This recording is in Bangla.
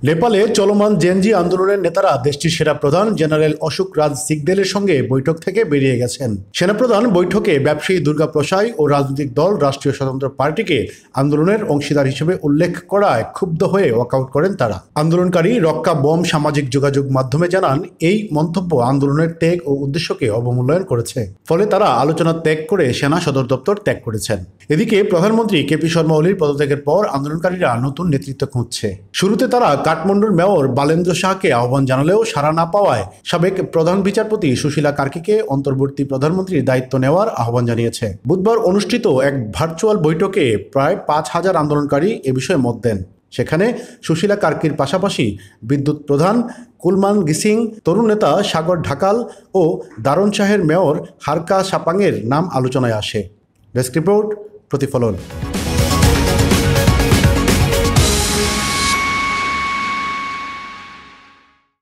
নেপালে চলমান জেনজি আন্দোলনের নেতারা দেশটির সেনাপ্রধান জেনারেল অশোক রাজ সিকদেলের সঙ্গে বৈঠক থেকে বেরিয়ে গেছেন। সেনাপ্রধান বৈঠকে ব্যবসায়ী দুর্গা প্রসাই ও রাজনৈতিক দল রাষ্ট্রীয় স্বতন্ত্র পার্টিকে আন্দোলনের অংশীদার হিসেবে উল্লেখ করায় ক্ষুব্ধ হয়ে ওয়াকআউট করেন তারা। আন্দোলনকারী রক্কা বম সামাজিক যোগাযোগ মাধ্যমে জানান, এই মন্তব্য আন্দোলনের ত্যাগ ও উদ্দেশ্যকে অবমূল্যায়ন করেছে। ফলে তারা আলোচনা ত্যাগ করে সেনা সদর দপ্তর ত্যাগ করেছেন। এদিকে প্রধানমন্ত্রী কেপি শর্মা ওলির পদত্যাগের পর আন্দোলনকারীরা নতুন নেতৃত্ব খুঁজছে। শুরুতে তারা কাঠমান্ডুর মেয়র বালেন্দ্র শাহকে আহ্বান জানালেও সাড়া না পাওয়ায় সাবেক প্রধান বিচারপতি সুশীলা কার্কিকে অন্তর্বর্তী প্রধানমন্ত্রীর দায়িত্ব নেওয়ার আহ্বান জানিয়েছে। বুধবার অনুষ্ঠিত এক ভার্চুয়াল বৈঠকে প্রায় 5,000 আন্দোলনকারী এ বিষয়ে মত দেন। সেখানে সুশীলা কার্কির পাশাপাশি বিদ্যুৎ প্রধান কুলমান গিসিং, তরুণ নেতা সাগর ঢাকাল ও দারণ শাহের মেয়র হারকা সাপাংয়ের নাম আলোচনায় আসে। ডেস্ক রিপোর্ট, প্রতিফলন।